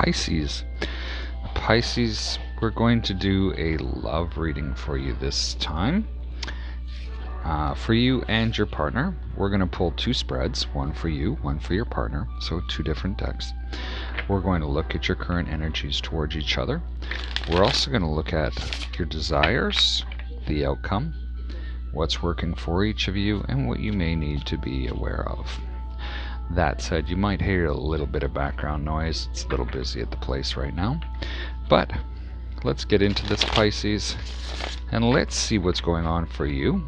Pisces. Pisces, we're going to do a love reading for you this time. For you and your partner, we're going to pull two spreads, one for you, one for your partner, so two different decks. We're going to look at your current energies towards each other. We're also going to look at your desires, the outcome, what's working for each of you, and what you may need to be aware of. That said, you might hear a little bit of background noise. It's a little busy at the place right now. But let's get into this, Pisces, and let's see what's going on for you.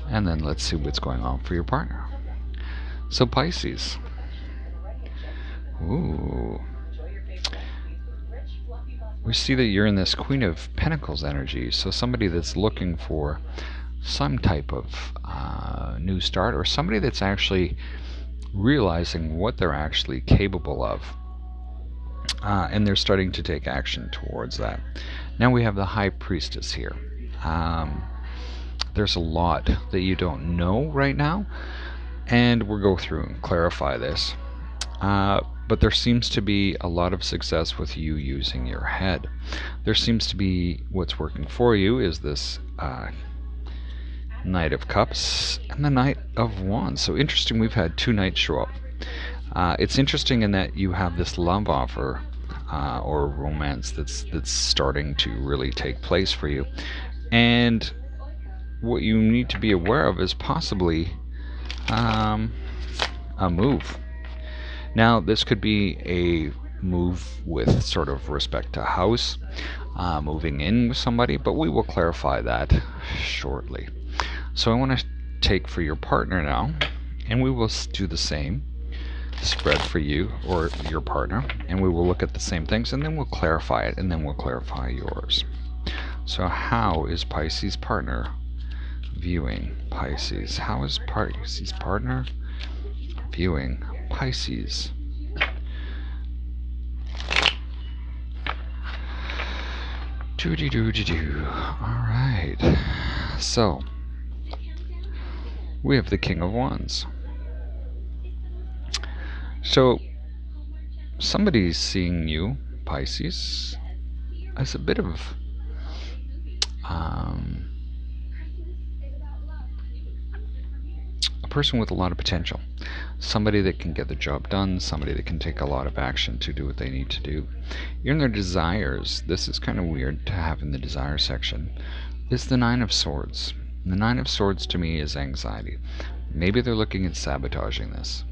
And then let's see what's going on for your partner. So Pisces. Ooh. We see that you're in this Queen of Pentacles energy. So somebody that's looking for some type of new start, or somebody that's actually realizing what they're actually capable of. And they're starting to take action towards that. Now we have the High Priestess here. There's a lot that you don't know right now, and we'll go through and clarify this. But there seems to be a lot of success with you using your head. There seems to be, what's working for you is this Knight of Cups and the Knight of Wands. So interesting, we've had two knights show up. It's interesting in that you have this love offer or romance that's starting to really take place for you. And what you need to be aware of is possibly a move. Now, this could be a move with sort of respect to house, moving in with somebody, but we will clarify that shortly. So I want to take for your partner now, and we will do the same spread for you or your partner, and we will look at the same things, and then we'll clarify it, and then we'll clarify yours. So how is Pisces' partner viewing Pisces? How is Pisces' partner viewing Pisces? Alright, so we have the King of Wands. So somebody's seeing you, Pisces, as a bit of a person with a lot of potential. Somebody that can get the job done, somebody that can take a lot of action to do what they need to do. In their desires, this is kind of weird to have in the desire section, is the Nine of Swords. The Nine of Swords to me is anxiety. Maybe they're looking at sabotaging this.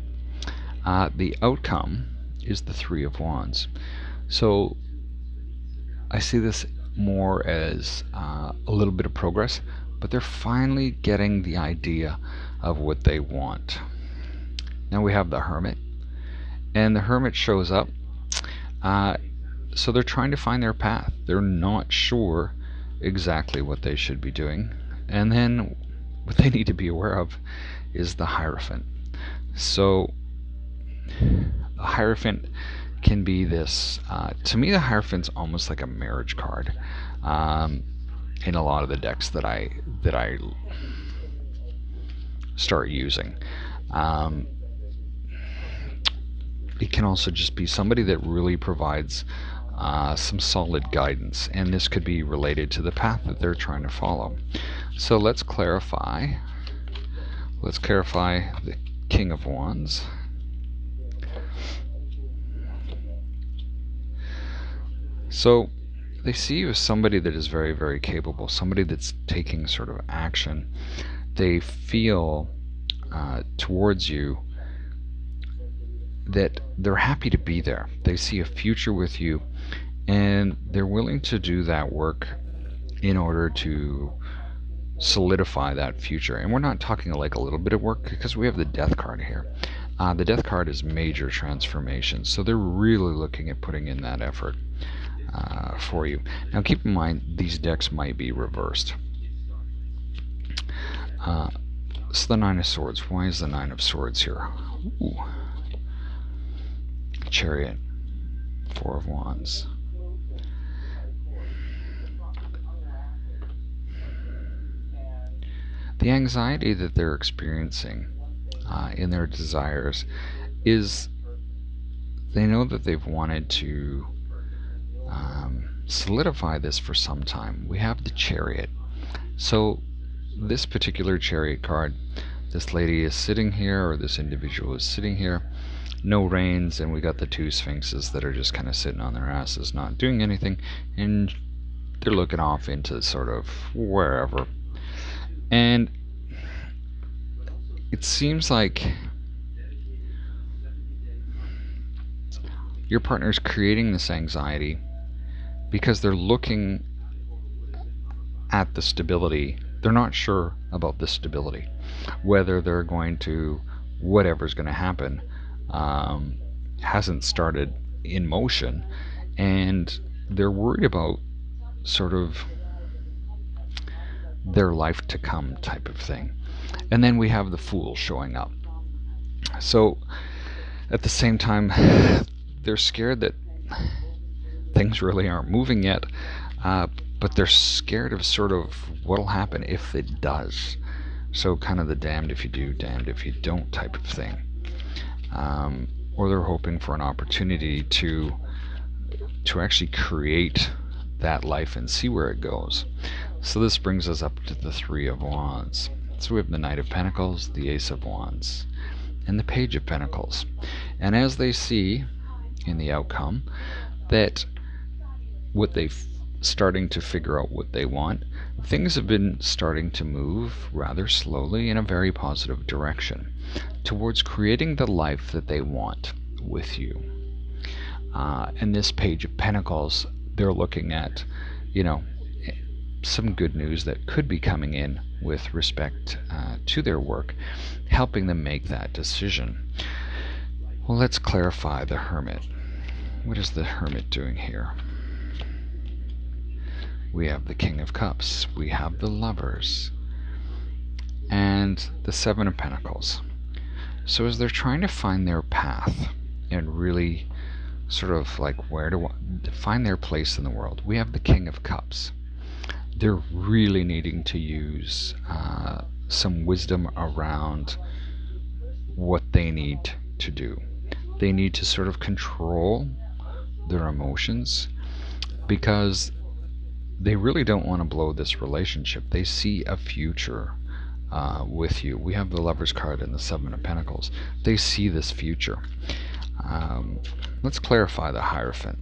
The outcome is the Three of Wands. So I see this more as a little bit of progress, but they're finally getting the idea of what they want. Now we have the Hermit, and the Hermit shows up. So they're trying to find their path. They're not sure exactly what they should be doing. And then what they need to be aware of is the Hierophant. So the Hierophant can be this, to me the Hierophant's almost like a marriage card in a lot of the decks that I start using. It can also just be somebody that really provides some solid guidance, and this could be related to the path that they're trying to follow. So let's clarify the King of Wands. So they see you as somebody that is very, very capable, somebody that's taking sort of action. They feel towards you that they're happy to be there. They see a future with you, and they're willing to do that work in order to solidify that future. And we're not talking like a little bit of work, because we have the Death card here. The Death card is major transformation, so they're really looking at putting in that effort for you. Now keep in mind, these decks might be reversed. So the Nine of Swords. Why is the Nine of Swords here? Ooh. Chariot. Four of Wands. The anxiety that they're experiencing in their desires is they know that they've wanted to solidify this for some time. We have the Chariot. So this particular Chariot card, this lady is sitting here, or this individual is sitting here, no reins, and we got the two Sphinxes that are just kind of sitting on their asses, not doing anything, and they're looking off into sort of wherever. And it seems like your partner's creating this anxiety because they're looking at the stability. They're not sure about the stability, whether they're going to, whatever's going to happen hasn't started in motion, and they're worried about sort of their life to come type of thing. And then we have the Fool showing up. So at the same time, they're scared that things really aren't moving yet, but they're scared of sort of what'll happen if it does. So kind of the damned if you do, damned if you don't type of thing. Or they're hoping for an opportunity to actually create that life and see where it goes. So this brings us up to the Three of Wands. So we have the Knight of Pentacles, the Ace of Wands, and the Page of Pentacles. And as they see in the outcome that what they've starting to figure out what they want, things have been starting to move rather slowly in a very positive direction towards creating the life that they want with you. And this Page of Pentacles, they're looking at, some good news that could be coming in with respect to their work, helping them make that decision. Well, let's clarify the Hermit. What is the Hermit doing here? We have the King of Cups, we have the Lovers, and the Seven of Pentacles. So as they're trying to find their path and really sort of like where to find their place in the world, we have the King of Cups. They're really needing to use some wisdom around what they need to do. They need to sort of control their emotions because they really don't want to blow this relationship. They see a future with you. We have the Lovers card and the Seven of Pentacles. They see this future. Let's clarify the Hierophant.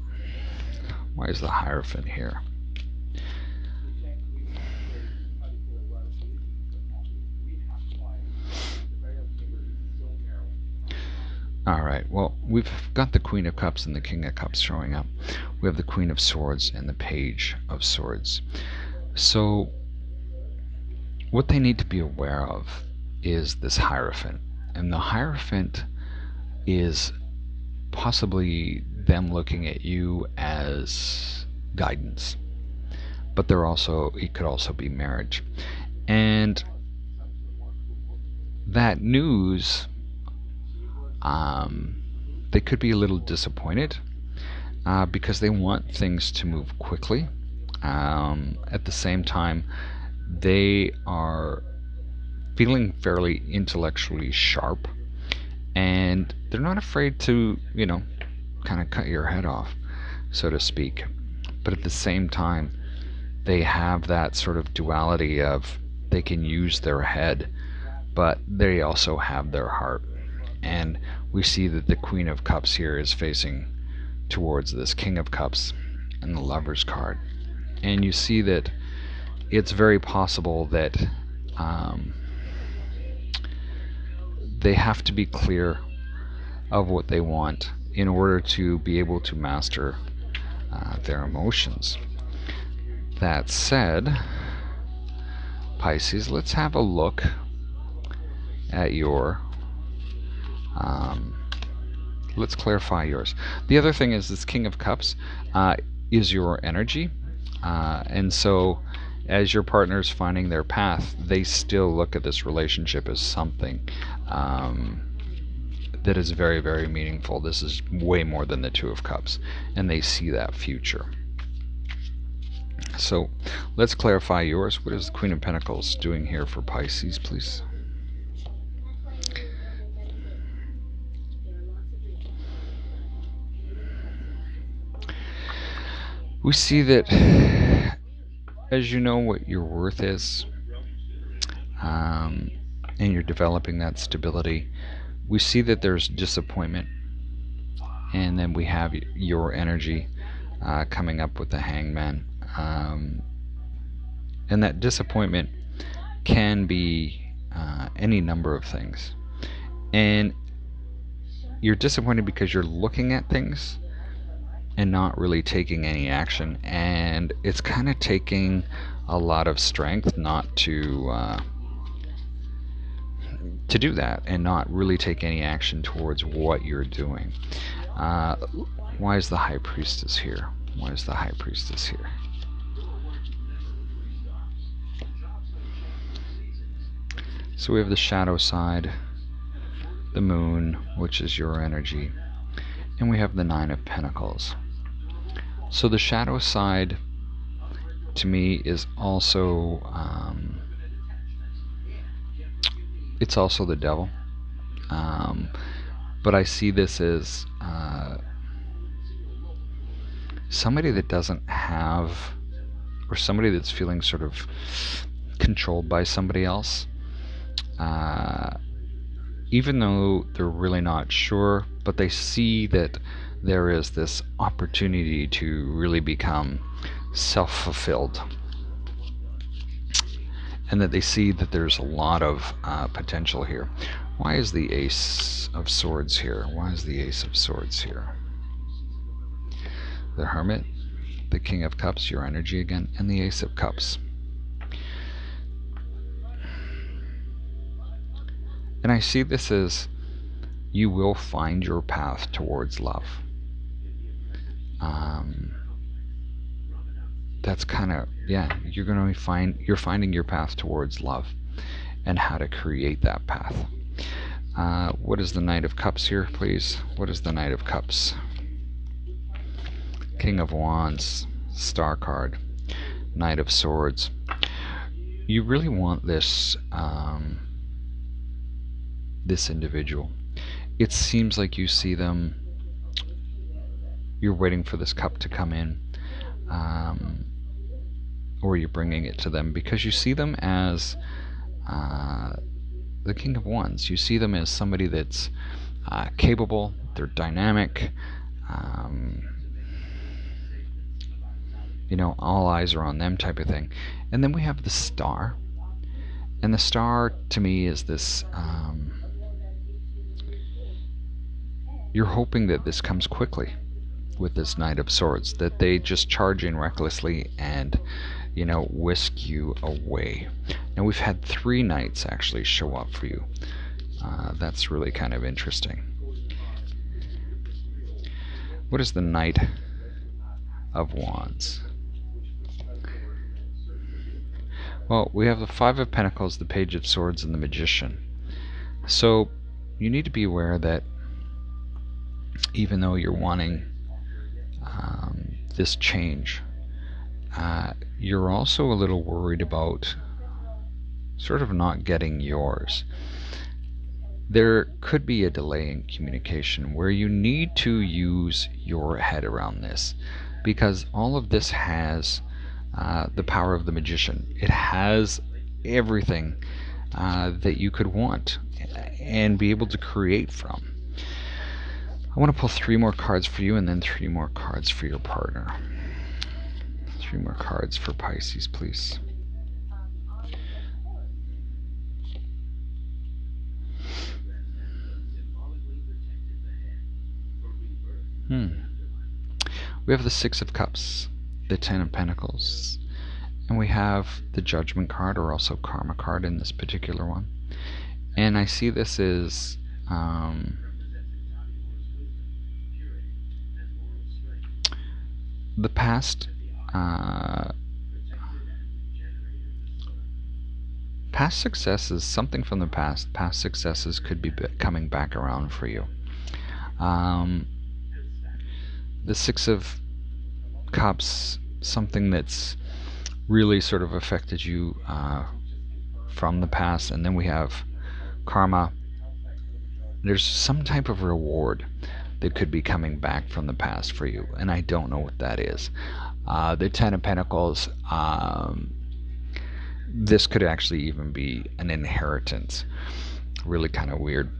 Why is the Hierophant here? Alright, well, we've got the Queen of Cups and the King of Cups showing up. We have the Queen of Swords and the Page of Swords. So, what they need to be aware of is this Hierophant. And the Hierophant is possibly them looking at you as guidance. But it could also be marriage. And that news, they could be a little disappointed because they want things to move quickly. At the same time, they are feeling fairly intellectually sharp, and they're not afraid to, kind of cut your head off, so to speak. But at the same time, they have that sort of duality of they can use their head, but they also have their heart. And we see that the Queen of Cups here is facing towards this King of Cups and the Lovers card. And you see that it's very possible that they have to be clear of what they want in order to be able to master their emotions. That said, Pisces, let's have a look at your let's clarify yours. The other thing is this King of Cups is your energy, and so as your partner's finding their path, they still look at this relationship as something that is very, very meaningful. This is way more than the Two of Cups, and they see that future. So let's clarify yours. What is the Queen of Pentacles doing here for Pisces, please? We see that as you know what your worth is, um, and you're developing that stability, we see that there's disappointment, and then we have your energy coming up with the Hangman. And that disappointment can be any number of things. And you're disappointed because you're looking at things and not really taking any action. And it's kind of taking a lot of strength not to do that and not really take any action towards what you're doing. Why is the High Priestess here? Why is the High Priestess here? So we have the shadow side, the moon, which is your energy, and we have the Nine of Pentacles. So the shadow side, to me, is also it's also the devil, but I see this as somebody that doesn't have, or somebody that's feeling sort of controlled by somebody else, even though they're really not sure, but they see that there is this opportunity to really become self-fulfilled, and that they see that there's a lot of potential here. Why is the Ace of Swords here? Why is the Ace of Swords here? The Hermit, the King of Cups, your energy again, and the Ace of Cups. And I see this as you will find your path towards love. That's kind of, yeah, you're finding your path towards love and how to create that path. What is the Knight of Cups here, please? What is the Knight of Cups? King of Wands, Star card, Knight of Swords. You really want this this individual. It seems like you see them, you're waiting for this cup to come in, or you're bringing it to them, because you see them as the King of Wands. You see them as somebody that's capable, they're dynamic, you know, all eyes are on them type of thing. And then we have the Star, and the Star to me is this, you're hoping that this comes quickly with this Knight of Swords, that they just charge in recklessly and, you know, whisk you away. Now we've had 3 knights actually show up for you. That's really kind of interesting. What is the Knight of Wands? Well, we have the Five of Pentacles, the Page of Swords, and the Magician. So you need to be aware that even though you're wanting this change, you're also a little worried about sort of not getting yours. There could be a delay in communication where you need to use your head around this, because all of this has the power of the Magician. It has everything that you could want and be able to create from. I want to pull 3 more cards for you and then 3 more cards for your partner. 3 more cards for Pisces, please. We have the Six of Cups, the Ten of Pentacles, and we have the Judgment card, or also Karma card in this particular one. And I see this as the past past successes, something from the past successes could be coming back around for you. The Six of Cups, something that's really sort of affected you from the past. And then we have Karma. There's some type of reward that could be coming back from the past for you, and I don't know what that is. The Ten of Pentacles, this could actually even be an inheritance. Really kind of weird.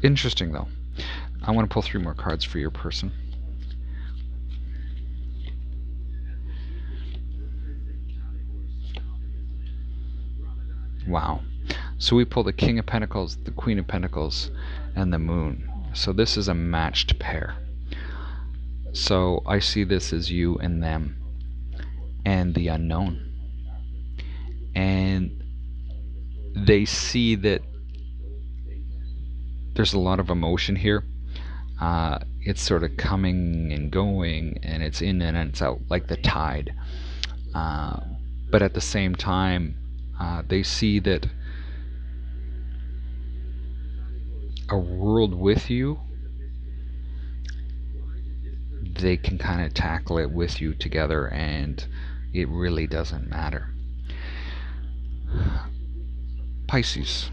Interesting though. I want to pull 3 more cards for your person. Wow. So we pull the King of Pentacles, the Queen of Pentacles, and the Moon. So this is a matched pair. So I see this as you and them and the unknown. And they see that there's a lot of emotion here. It's sort of coming and going, and it's in and it's out like the tide. But at the same time, they see that a world with you, they can kind of tackle it with you together, and it really doesn't matter. Pisces,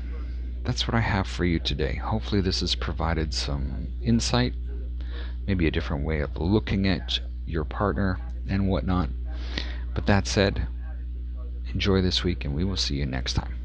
that's what I have for you today. Hopefully this has provided some insight, maybe a different way of looking at your partner and whatnot. But that said, enjoy this week, and we will see you next time.